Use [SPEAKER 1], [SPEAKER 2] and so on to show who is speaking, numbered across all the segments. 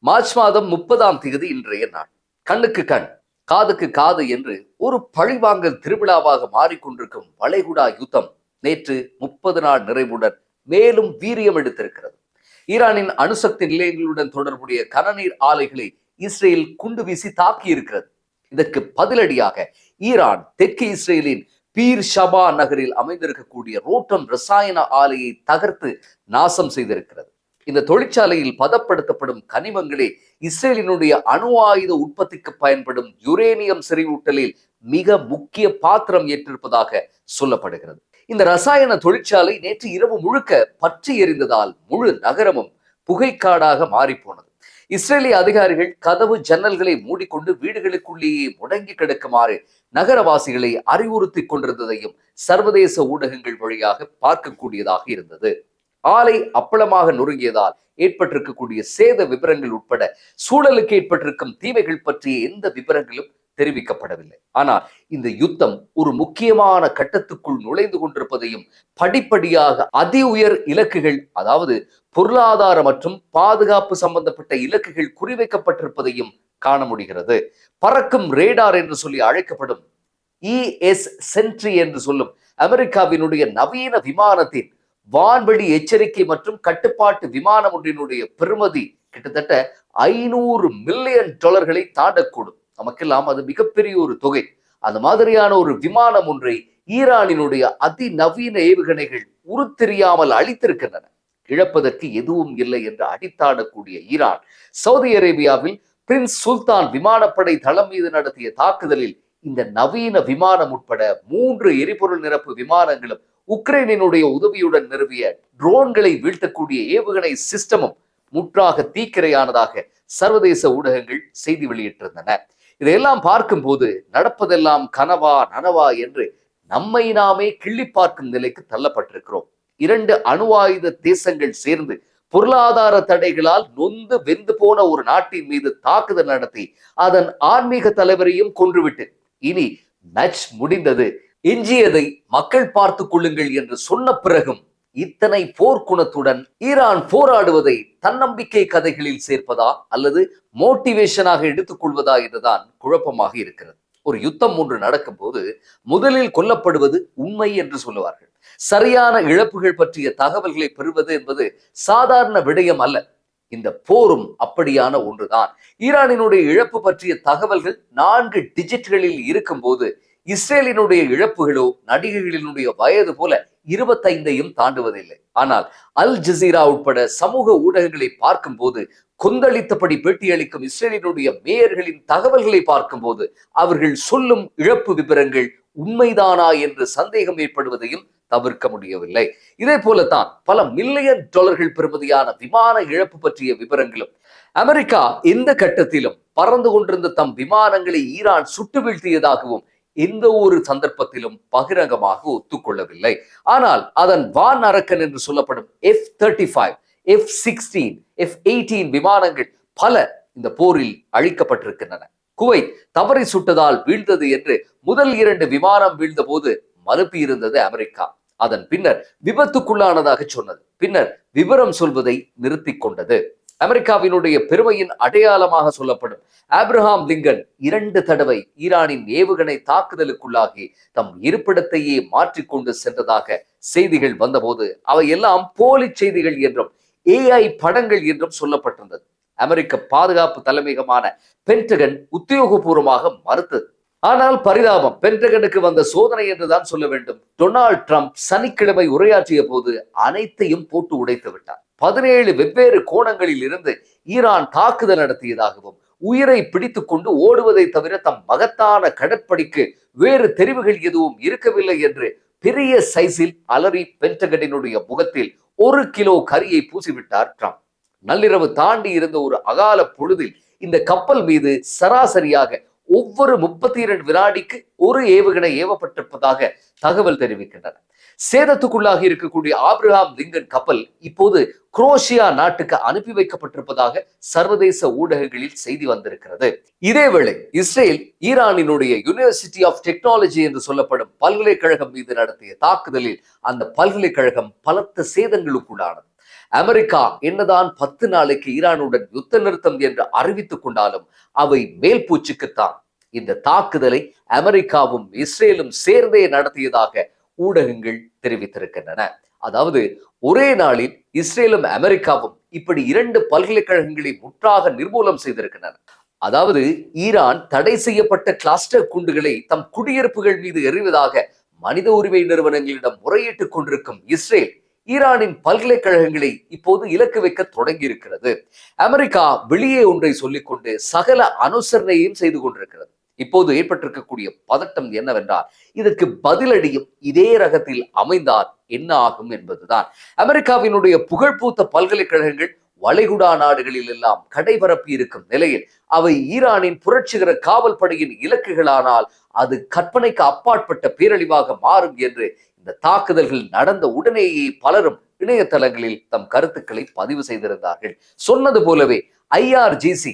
[SPEAKER 1] March மாதம் 30ஆம் தேதி இன்றைய நாள். கண்ணுக்கு கண், காதுக்கு காது என்று ஒரு பழிவாங்கல் திருவிழாவாக மாறிக்கொண்டிருக்கும் வளைகுடா யுத்தம் நேற்று 30 நாள் நிறைவுடன் மேலும் வீரியம் எடுத்திருக்கிறது. ஈரானின் அணுசக்தி நிலையங்களுடன் தொடர்புடைய கனநீர் ஆலைகளை இஸ்ரேல் குண்டு வீசி தாக்கி இருக்கிறது. இதற்கு பதிலடியாக ஈரான் தெற்கு இஸ்ரேலின் பீர் ஷபா நகரில் அமைந்திருக்கக்கூடிய ரோட்டம் ரசாயன ஆலையை தகர்த்து நாசம் செய்திருக்கிறது. இந்த தொழிற்சாலையில் பதப்படுத்தப்படும் கனிமங்களே இஸ்ரேலினுடைய அணு ஆயுத உற்பத்திக்கு பயன்படும் யுரேனியம் செறிவூட்டலில் மிக முக்கிய பாத்திரம் ஏற்றிருப்பதாக சொல்லப்படுகிறது. இந்த ரசாயன தொழிற்சாலை நேற்று இரவு முழுக்க பற்றி எரிந்ததால் முழு நகரமும் புகைக்காடாக மாறிப்போனது. இஸ்ரேலிய அதிகாரிகள் கதவு ஜன்னல்களை மூடிக்கொண்டு வீடுகளுக்குள்ளேயே முடங்கி கிடக்குமாறு நகரவாசிகளை அறிவுறுத்தி கொண்டிருந்ததையும் சர்வதேச ஊடகங்கள் வழியாக பார்க்கக்கூடியதாக இருந்தது. ஆலை அப்பளமாக நொறுங்கியதால் ஏற்பட்டிருக்கக்கூடிய சேத விவரங்கள் உட்பட சூழலுக்கு ஏற்பட்டிருக்கும் தீமைகள் பற்றிய எந்த விவரங்களும் தெரிவிக்கப்படவில்லை. ஆனால் இந்த யுத்தம் ஒரு முக்கியமான கட்டத்துக்குள் நுழைந்து கொண்டிருப்பதையும் படிப்படியாக அதி உயர் இலக்குகள், அதாவது பொருளாதார மற்றும் பாதுகாப்பு சம்பந்தப்பட்ட இலக்குகள் குறிவைக்கப்பட்டிருப்பதையும் காண முடிகிறது. பறக்கும் ரேடார் என்று சொல்லி அழைக்கப்படும் இஎஸ் சென்ட்ரி என்று சொல்லும் அமெரிக்காவினுடைய நவீன விமானத்தின் வான்வெளி எச்சரிக்கை மற்றும் கட்டுப்பாட்டு விமானம் ஒன்றினுடைய பெறுமதி கிட்டத்தட்ட $500 மில்லியன் தாண்டக்கூடும். நமக்கெல்லாம் அது மிகப்பெரிய ஒரு தொகை. அந்த மாதிரியான ஒரு விமானம் ஒன்றை ஈரானினுடைய அதிநவீன ஏவுகணைகள் உருத்தெரியாமல் அழித்திருக்கின்றன. இழப்பதற்கு எதுவும் இல்லை என்று அடித்தாடக்கூடிய ஈரான் சவுதி அரேபியாவில் பிரின்ஸ் சுல்தான் விமானப்படை தளம் மீது நடத்திய தாக்குதலில் இந்த நவீன விமானம் உட்பட 3 எரிபொருள் நிரப்பு விமானங்களும் உக்ரைனினுடைய உதவியுடன் நிறுவிய ட்ரோன்களை வீழ்த்தக்கூடிய ஏவுகணை சிஸ்டமும் முற்றாக தீக்கிரையானதாக சர்வதேச ஊடகங்கள் செய்தி வெளியிட்டிருந்தன. இதையெல்லாம் பார்க்கும்போது நடப்பதெல்லாம் கனவா நனவா என்று நம்மை நாமே கிள்ளி பார்க்கும் நிலைக்கு தள்ளப்பட்டிருக்கிறோம். 2 அணு ஆயுத தேசங்கள் சேர்ந்து பொருளாதார தடைகளால் நொந்து வெந்து போன ஒரு நாட்டின் மீது தாக்குதல் நடத்தி அதன் ஆன்மீக தலைவரையும் கொன்றுவிட்டு இனி மேட்ச் முடிந்தது, எஞ்சியதை மக்கள் பார்த்துக் கொள்ளுங்கள் என்று சொன்ன பிறகும் இத்தனை போர்க்குணத்துடன் ஈரான் போராடுவதை தன்னம்பிக்கை கதைகளில் சேர்ப்பதா அல்லது மோட்டிவேஷனாக எடுத்துக்கொள்வதா என்றுதான் குழப்பமாக இருக்கிறது. ஒரு யுத்தம் ஒன்று நடக்கும் போது முதலில் கொல்லப்படுவது உண்மை என்று சொல்லுவார்கள். சரியான இழப்புகள் பற்றிய தகவல்களை பெறுவது என்பது சாதாரண விடயம் அல்ல. இந்த போரும் அப்படியான ஒன்றுதான். ஈரானினுடைய இழப்பு பற்றிய தகவல்கள் 4 டிஜிட்களில் இருக்கும் போது இஸ்ரேலினுடைய இழப்புகளோ நடிகைகளினுடைய வயது போல 25ஐயும் தாண்டுவதில்லை. ஆனால் அல் ஜசீரா உட்பட சமூக ஊடகங்களை பார்க்கும் போது, கொந்தளித்தபடி பேட்டியளிக்கும் இஸ்ரேலினுடைய மேயர்களின் தகவல்களை பார்க்கும் போது அவர்கள் சொல்லும் இழப்பு விவரங்கள் உண்மைதானா என்று சந்தேகம் ஏற்படுவதையும் தவிர்க்க முடியவில்லை. இதே போலத்தான் பல மில்லியன் டாலர்கள் பெறுமதியான விமான இழப்பு பற்றிய விவரங்களும். அமெரிக்கா எந்த கட்டத்திலும் பறந்து கொண்டிருந்த தம் விமானங்களை ஈரான் சுட்டு வீழ்த்தியதாகவும் எந்த ஒரு சந்தர்ப்பத்திலும் பகிரங்கமாக ஒத்துக்கொள்ளவில்லை. ஆனால் அதன் வான் அரக்கன் என்று சொல்லப்படும் F-35, F-16, F-18 விமானங்கள் பல இந்த போரில் அழிக்கப்பட்டிருக்கின்றன. குவைத் தவறி சுட்டதால் வீழ்ந்தது என்று முதல் 2 விமானம் வீழ்ந்த போது மறுப்பியிருந்தது அமெரிக்கா. அதன் பின்னர் விபத்துக்குள்ளானதாக சொன்னது. பின்னர் விவரம் சொல்வதை நிறுத்தி கொண்டது. அமெரிக்காவினுடைய பெருமையின் அடையாளமாக சொல்லப்படும் ஆப்ரஹாம் லிங்கன் 2 தடவை ஈரானின் ஏவுகணை தாக்குதலுக்குள்ளாகி தம் இருப்பிடத்தையே மாற்றிக்கொண்டு சென்றதாக செய்திகள் வந்தபோது அவையெல்லாம் போலி செய்திகள் என்றும் AI படங்கள் என்றும் சொல்லப்பட்டிருந்தது. அமெரிக்க பாதுகாப்பு தலைமையகமான பென்டகன் உத்தியோகபூர்வமாக மறுத்தது. ஆனால் பரிதாபம், பென்டகனுக்கு வந்த சோதனை என்றுதான் சொல்ல வேண்டும். டொனால்ட் ட்ரம்ப் சனிக்கிழமை உரையாற்றிய போது அனைத்தையும் போட்டு உடைத்து விட்டார். 17 வெவ்வேறு கோணங்களில் இருந்து ஈரான் தாக்குதல் நடத்தியதாகவும் உயிரை பிடித்துக் கொண்டு ஓடுவதை தவிர தம் மகத்தான கடற்படைக்கு வேறு தெரிவுகள் எதுவும் இருக்கவில்லை என்று பெரிய சைஸில் அலறி பென்டகனினுடைய முகத்தில் 1 கிலோ கரியை பூசிவிட்டார் ட்ரம்ப். நள்ளிரவு தாண்டி இருந்த ஒரு அகால பொழுதில் இந்த கப்பல் மீது சராசரியாக ஒவ்வொரு 32 வினாடிக்கு ஒரு ஏவுகணை ஏவப்பட்டிருப்பதாக தகவல் தெரிவிக்கின்றன. சேதத்துக்குள்ளாக இருக்கக்கூடிய ஆப்ரஹாம் லிங்கன் கப்பல் இப்போது குரோஷியா நாட்டுக்கு அனுப்பி வைக்கப்பட்டிருப்பதாக சர்வதேச ஊடகங்களில் செய்தி வந்திருக்கிறது. இதேவேளை இஸ்ரேல் ஈரானினுடைய யூனிவர்சிட்டி ஆஃப் டெக்னாலஜி என்று சொல்லப்படும் பல்கலைக்கழகம் மீது நடத்திய தாக்குதலில் அந்த பல்கலைக்கழகம் பலத்த சேதங்களுக்குள்ளானது. அமெரிக்கா என்னதான் 10 நாளைக்கு ஈரானுடன் யுத்த நிறுத்தம் என்று அறிவித்துக் கொண்டாலும் அவை மேல்பூச்சுக்குத்தான். இந்த தாக்குதலை அமெரிக்காவும் இஸ்ரேலும் சேர்ந்தே நடத்தியதாக ஊடகங்கள் தெரிவித்திருக்கின்றன. அதாவது ஒரே நாளில் இஸ்ரேலும் அமெரிக்காவும் இப்படி 2 பல்கலைக்கழகங்களை முற்றாக நிர்மூலம் செய்திருக்கின்றன. அதாவது ஈரான் தடை செய்யப்பட்ட கிளஸ்டர் குண்டுகளை தம் குடியிருப்புகள் மீது எறிவதாக மனித உரிமை நிறுவனங்களிடம் முறையிட்டுக் கொண்டிருக்கும் இஸ்ரேல் ஈரானின் பல்கலைக்கழகங்களை இப்போது இலக்கு வைக்க தொடங்கி இருக்கிறது. அமெரிக்கா வெளியே ஒன்றை சொல்லிக்கொண்டு சகல அனுசரணையும் செய்து கொண்டிருக்கிறது. இப்போது ஏற்பட்டிருக்கக்கூடிய பதட்டம் என்னவென்றால், இதற்கு பதிலடியும் இதே ரகத்தில் அமைந்தால் என்ன ஆகும் என்பதுதான். அமெரிக்காவினுடைய புகழ்பூத்த பல்கலைக்கழகங்கள் வளைகுடா நாடுகளில் எல்லாம் கடைபரப்பி இருக்கும் நிலையில் அவை ஈரானின் புரட்சிகர காவல் படையின் இலக்குகளானால் அது கற்பனைக்கு அப்பாற்பட்ட பேரழிவாக மாறும் என்று இந்த தாக்குதல்கள் நடந்த உடனேயே பலரும் இணையதளங்களில் தம் கருத்துக்களை பதிவு செய்திருந்தார்கள். சொன்னது போலவே IRGC,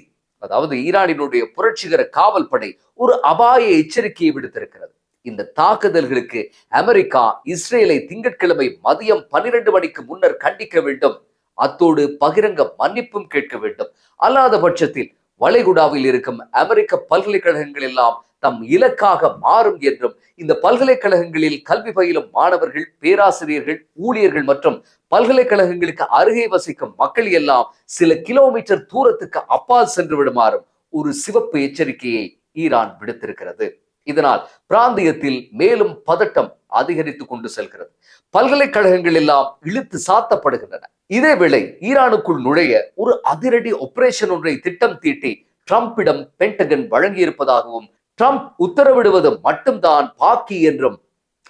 [SPEAKER 1] அதாவது ஈரானினுடைய புரட்சிகர காவல் படை, ஒரு அபாய எச்சரிக்கையை விடுத்திருக்கிறது. இந்த தாக்குதல்களுக்கு அமெரிக்கா இஸ்ரேலை திங்கட்கிழமை மதியம் 12 மணிக்கு முன்னர் கண்டிக்க வேண்டும். அத்தோடு பகிரங்க மன்னிப்பும் கேட்க வேண்டும். அல்லாத பட்சத்தில் வளைகுடாவில் இருக்கும் அமெரிக்க பல்கலைக்கழகங்கள் எல்லாம் தம் இலக்காக மாறும் என்றும், இந்த பல்கலைக்கழகங்களில் கல்வி பயிலும் மாணவர்கள், பேராசிரியர்கள், ஊழியர்கள் மற்றும் பல்கலைக்கழகங்களுக்கு அருகே வசிக்கும் மக்கள் எல்லாம் சில கிலோமீட்டர் தூரத்துக்கு அப்பால் சென்று விடுமாறும் ஒரு சிவப்பு எச்சரிக்கையை ஈரான் விடுத்திருக்கிறது. இதனால் பிராந்தியத்தில் மேலும் பதட்டம் அதிகரித்துக் கொண்டு செல்கிறது. பல்கலைக்கழகங்கள் எல்லாம் இழுத்து சாத்தப்படுகின்றன. இதேவேளை ஈரானுக்குள் நுழைய ஒரு அதிரடி ஆபரேஷன் ஒன்றை திட்டம் தீட்டி ட்ரம்பிடம் பென்டகன் வழங்கியிருப்பதாகவும், ட்ரம்ப் உத்தரவிடுவது மட்டும்தான் பாக்கி என்றும்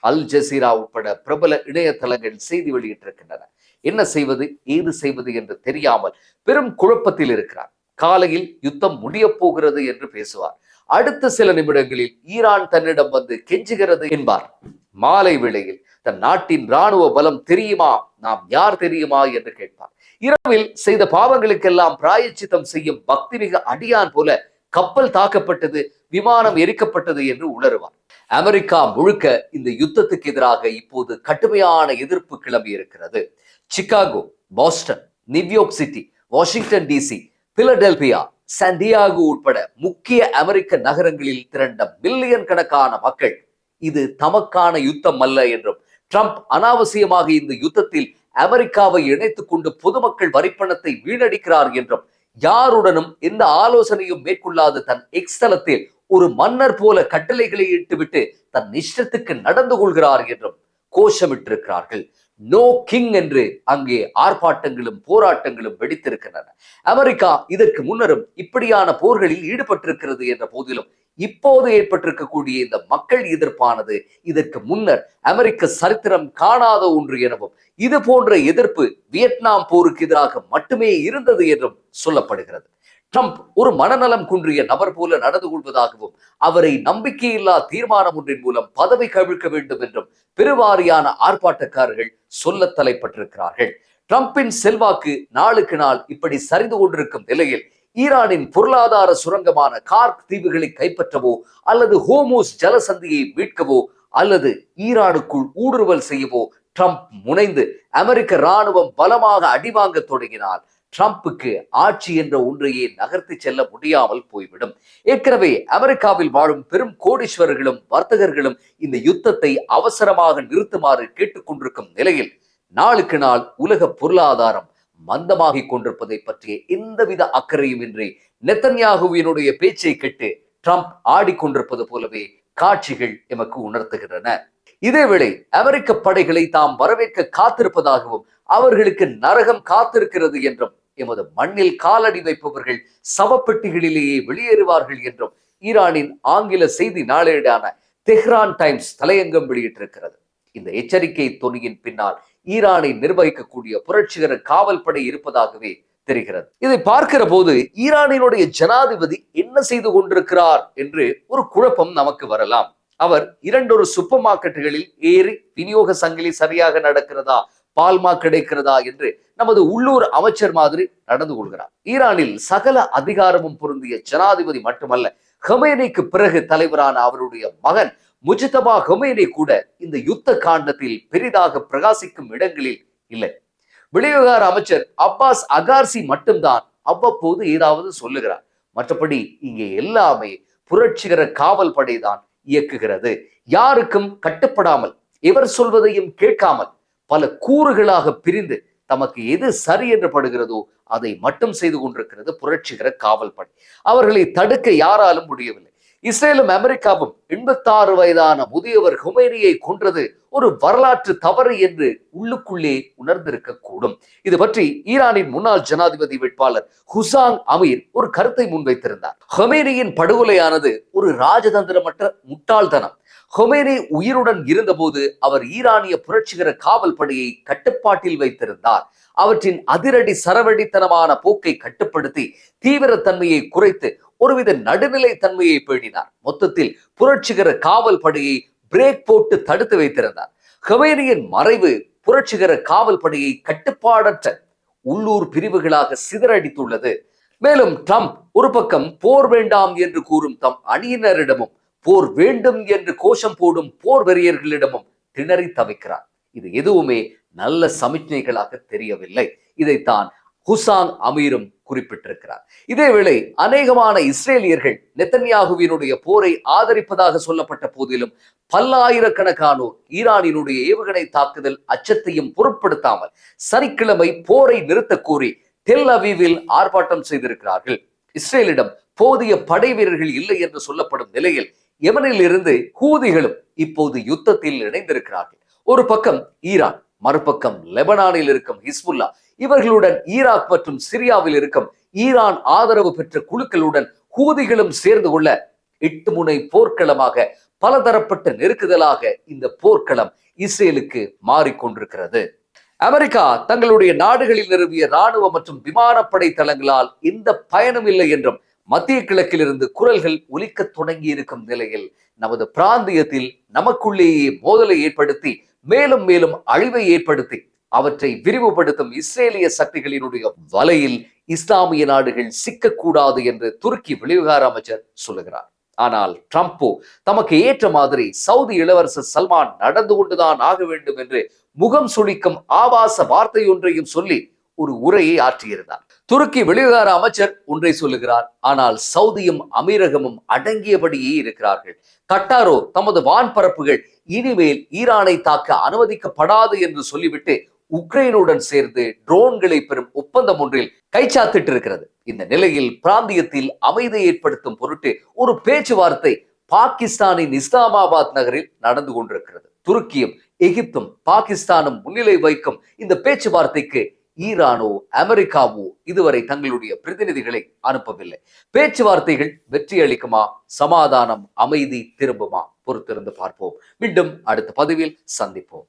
[SPEAKER 1] அல் ஜசீரா உட்பட பிரபல இணையதளங்கள் செய்தி வெளியிட்டிருக்கின்றன. என்ன செய்வது, ஏது செய்வது என்று தெரியாமல் பெரும் குழப்பத்தில் இருக்கிறார். காலையில் யுத்தம் முடிய போகிறது என்று பேசுவார். அடுத்த சில நிமிடங்களில் ஈரான் தன்னிடம் வந்து கெஞ்சுகிறது என்பார். மாலை வேளையில் தன் நாட்டின் இராணுவ பலம் தெரியுமா, நாம் யார் தெரியுமா என்று கேட்பார். இரவில் செய்த பாவங்களுக்கெல்லாம் பிராயச்சித்தம் செய்யும் பக்தி மிக அடியான் போல கப்பல் தாக்கப்பட்டது, விமானம் எரிக்கப்பட்டது என்று உணருவார். அமெரிக்கா முழுக்க இந்த யுத்தத்துக்கு எதிராக இப்போது கடுமையான எதிர்ப்பு கிளம்பி இருக்கிறது. Chicago, Boston, New York city, Washington DC, Philadelphia, Santiago உட்பட முக்கிய அமெரிக்க நகரங்களில் திரண்ட மில்லியன் கணக்கான மக்கள் இது தமக்கான யுத்தம் அல்ல என்றும், ட்ரம்ப் அனாவசியமாக இந்த யுத்தத்தில் அமெரிக்காவை இணைத்துக் கொண்டு பொதுமக்கள் வரிப்பணத்தை வீணடிக்கிறார் என்றும், யாருடனும் எந்த ஆலோசனையும் மேற்கொள்ளாது தன் எக்ஸ் தளத்தில் ஒரு மன்னர் போல கட்டளைகளை இட்டுவிட்டு தன் இஷ்டத்துக்கு நடந்து கொள்கிறார் என்றும் கோஷமிட்டிருக்கிறார்கள். நோ கிங் என்று அங்கே ஆர்ப்பாட்டங்களும் போராட்டங்களும் வெடித்திருக்கின்றன. அமெரிக்கா இதற்கு முன்னரும் இப்படியான போர்களில் ஈடுபட்டிருக்கிறது என்ற போதிலும் இப்போது ஏற்பட்டிருக்கக்கூடிய இந்த மக்கள் எதிர்ப்பானது இதற்கு முன்னர் அமெரிக்க சரித்திரம் காணாத ஒன்று எனவும், இது போன்ற எதிர்ப்பு வியட்நாம் போருக்கு எதிராக மட்டுமே இருந்தது என்றும் சொல்லப்படுகிறது. ட்ரம்ப் ஒரு மனநலம் குன்றிய நபர் போல நடந்து கொள்வதாகவும், அவரை நம்பிக்கையில்லா தீர்மானம் ஒன்றின் மூலம் பதவி கவிழ்க்க வேண்டும் என்றும் பெருவாரியான ஆர்ப்பாட்டக்காரர்கள் சொல்ல தலைப்பட்டிருக்கிறார்கள். ட்ரம்பின் செல்வாக்கு நாளுக்கு நாள் இப்படி சரிந்து கொண்டிருக்கும் நிலையில் ஈரானின் பொருளாதார சுரங்கமான கார்க் தீவுகளை கைப்பற்றவோ அல்லது ஹோமூஸ் ஜலசந்தியை மீட்கவோ அல்லது ஈரானுக்குள் ஊடுருவல் செய்யவோ ட்ரம்ப் முனைந்து அமெரிக்க இராணுவம் பலமாக அடிவாங்க தொடங்கினால் ட்ரம்புக்கு ஆட்சி என்ற ஒன்றையே நகர்த்தி செல்ல முடியாமல் போய்விடும். ஏற்கனவே அமெரிக்காவில் வாழும் பெரும் கோடீஸ்வரர்களும் வர்த்தகர்களும் இந்த யுத்தத்தை அவசரமாக நிறுத்துமாறு கேட்டுக்கொண்டிருக்கும் நிலையில் நாளுக்கு நாள் உலக பொருளாதாரம் மந்தமாகிக் கொண்டிருப்பதை பற்றிய எந்தவித அக்கறையும் இன்றி நெத்தன்யாகுவினுடைய பேச்சை கேட்டு ட்ரம்ப் ஆடிக்கொண்டிருப்பது போலவே காட்சிகள் எமக்கு உணர்த்துகின்றன. இதேவேளை அமெரிக்க படைகளை தாம் வரவேற்க காத்திருப்பதாகவும், அவர்களுக்கு நரகம் காத்திருக்கிறது என்றும், எமது மண்ணில் காலடி வைப்பவர்கள் சவப்பெட்டிகளிலேயே வெளியேறுவார்கள் என்றும் ஈரானின் ஆங்கில செய்தி நாளேடான தெஹ்ரான் டைம்ஸ் தலையங்கம் வெளியிட்டிருக்கிறது. இந்த எச்சரிக்கை தொனியின் பின்னால் ஈரானை நிர்வகிக்கக்கூடிய புரட்சிகர காவல் படை இருப்பதாகவே தெரிகிறது. இதை பார்க்கிற போது ஈரானினுடைய ஜனாதிபதி என்ன செய்து கொண்டிருக்கிறார் என்று ஒரு குழப்பம் நமக்கு வரலாம். அவர் 2 சூப்பர் மார்க்கெட்டுகளில் ஏறி விநியோக சங்கிலி சரியாக நடக்கிறதா, பால்மா கிடைக்கிறதா என்று நமது உள்ளூர் அமைச்சர் மாதிரி நடந்து கொள்கிறார். ஈரானில் சகல அதிகாரமும் பொருந்திய ஜனாதிபதி மட்டுமல்ல, ஹொமேனிக்கு பிறகு தலைவரான அவருடைய மகன் முஜ்தபா ஹொமேனி கூட இந்த யுத்த காண்டத்தில் பெரிதாக பிரகாசிக்கும் இடங்களில் இல்லை. வெளிவிவகார அமைச்சர் அப்பாஸ் அகார்சி மட்டும்தான் அவ்வப்போது ஏதாவது சொல்லுகிறார். மற்றபடி இங்கே எல்லாமே புரட்சிகர காவல் படைதான் இயக்குகிறது. யாருக்கும் கட்டுப்படாமல், எவர் சொல்வதையும் கேட்காமல், பல கூறுகளாக பிரிந்து தமக்கு எது சரி என்று படுகிறதோ அதை மட்டும் செய்து கொண்டிருக்கிறது புரட்சிகர காவல் படை. அவர்களை தடுக்க யாராலும் முடியவில்லை. இஸ்ரேலும் அமெரிக்காவும் 86 வயதான முதியவர் ஹுமைனியை கொன்றது ஒரு வரலாற்று தவறு என்று உள்ளுக்குள்ளே உணர்ந்திருக்க கூடும். இது பற்றி ஈரானின் முன்னாள் ஜனாதிபதி வேட்பாளர் ஹுசாங் அமீர் ஒரு கருத்தை முன்வைத்திருந்தார். ஹொமேனியின் படுகொலையானது ஒரு ராஜதந்திரமற்ற முட்டாள்தனம். ஹொமேனி உயிருடன் இருந்தபோது அவர் ஈரானிய புரட்சிகர காவல் படையை கட்டுப்பாட்டில் வைத்திருந்தார். அவற்றின் அதிரடி சரவடித்தனமான போக்கை கட்டுப்படுத்தி தீவிரத்தன்மையை குறைத்து ஒருவித நடுநிலை தன்மையை பேணினார். மொத்தத்தில் புரட்சிகர காவல் படையை பிரேக் போட்டு தடுத்து வைத்திருந்தார். ஹொமேனியின் மறைவு புரட்சிகர காவல் படையை கட்டுப்பாடற்ற உள்ளூர் பிரிவுகளாக சிதறடித்துள்ளது. மேலும் ட்ரம்ப் ஒரு பக்கம் போர் வேண்டாம் என்று கூறும் தம் அணியினரிடமும், போர் வேண்டும் என்று கோஷம் போடும் போர் வெறியர்களிடமும் திணறி தவிக்கிறார். இது எதுவுமே நல்ல சமிக்ஞைகளாக தெரியவில்லை. இதைத்தான் ஹுசாங் அமீரும் குறிப்பிட்டிருக்கிறார். இதேவேளை அநேகமான இஸ்ரேலியர்கள் நெத்தன்யாகுவினுடைய போரை ஆதரிப்பதாக சொல்லப்பட்ட போதிலும் பல்லாயிரக்கணக்கானோர் ஈரானினுடைய ஏவுகணை தாக்குதல் அச்சத்தையும் பொருட்படுத்தாமல் சனிக்கிழமை போரை நிறுத்த கோரி டெல் அவீவில் ஆர்ப்பாட்டம் செய்திருக்கிறார்கள். இஸ்ரேலிடம் போதிய படை வீரர்கள் இல்லை என்று சொல்லப்படும் நிலையில் யெமனில் இருந்து ஹூதிகளும் இப்போது யுத்தத்தில் இணைந்திருக்கிறார்கள். ஒரு பக்கம் ஈரான், மறுபக்கம் லெபனானில் இருக்கும் ஹிஸ்புல்லா, இவர்களுடன் ஈராக் மற்றும் சிரியாவில் இருக்கும் ஈரான் ஆதரவு பெற்ற குழுக்களுடன் ஹூதிகளும் சேர்ந்து கொள்ள 8 முனை போர்க்களமாக பலதரப்பட்ட நெருக்குதலாக இந்த போர்க்களம் இஸ்ரேலுக்கு மாறிக்கொண்டிருக்கிறது. அமெரிக்கா தங்களுடைய நாடுகளில் நிறுவிய ராணுவ மற்றும் விமானப்படை தளங்களால் எந்த பயனும் இல்லை என்றும் மத்திய கிழக்கிலிருந்து குரல்கள் ஒலிக்க தொடங்கி இருக்கும் நிலையில் நமது பிராந்தியத்தில் நமக்குள்ளேயே மோதலை ஏற்படுத்தி மேலும் மேலும் அழிவை ஏற்படுத்தி அவற்றை விரிவுபடுத்தும் இஸ்ரேலிய சக்திகளினுடைய வலையில் இஸ்லாமிய நாடுகள் சிக்கக்கூடாது என்று துருக்கி வெளிவிவகார அமைச்சர் சொல்லுகிறார். ஆனால் ட்ரம்போ தமக்கு ஏற்ற மாதிரி சவுதி இளவரசர் சல்மான் நடந்து கொண்டுதான் ஆக வேண்டும் என்று முகம் சுளிக்கும் ஆபாச வார்த்தை ஒன்றையும் சொல்லி ஒரு உரையை ஆற்றியிருந்தார். துருக்கி வெளிவிவகார அமைச்சர் ஒன்றை சொல்லுகிறார், ஆனால் சவுதியும் அமீரகமும் அடங்கியபடியே இருக்கிறார்கள். கட்டாரோ தமது வான்பரப்புகள் இனிமேல் ஈரானை தாக்க அனுமதிக்கப்படாது என்று சொல்லிவிட்டு உக்ரைனுடன் சேர்ந்து ட்ரோன்களை பெறும் ஒப்பந்தம் ஒன்றில் கைச்சாத்திட்டு இருக்கிறது. இந்த நிலையில் பிராந்தியத்தில் அமைதி ஏற்படுத்தும் பொருட்டு ஒரு பேச்சுவார்த்தை பாகிஸ்தானின் இஸ்லாமாபாத் நகரில் நடந்து கொண்டிருக்கிறது. துருக்கியும் எகிப்தும் பாகிஸ்தானும் முன்னிலை வைக்கும் இந்த பேச்சுவார்த்தைக்கு ஈரானோ அமெரிக்காவோ இதுவரை தங்களுடைய பிரதிநிதிகளை அனுப்பவில்லை. பேச்சுவார்த்தைகள் வெற்றி அளிக்குமா? சமாதானம் அமைதி திரும்புமா? பொறுத்திருந்து பார்ப்போம். மீண்டும் அடுத்த பதிவில் சந்திப்போம்.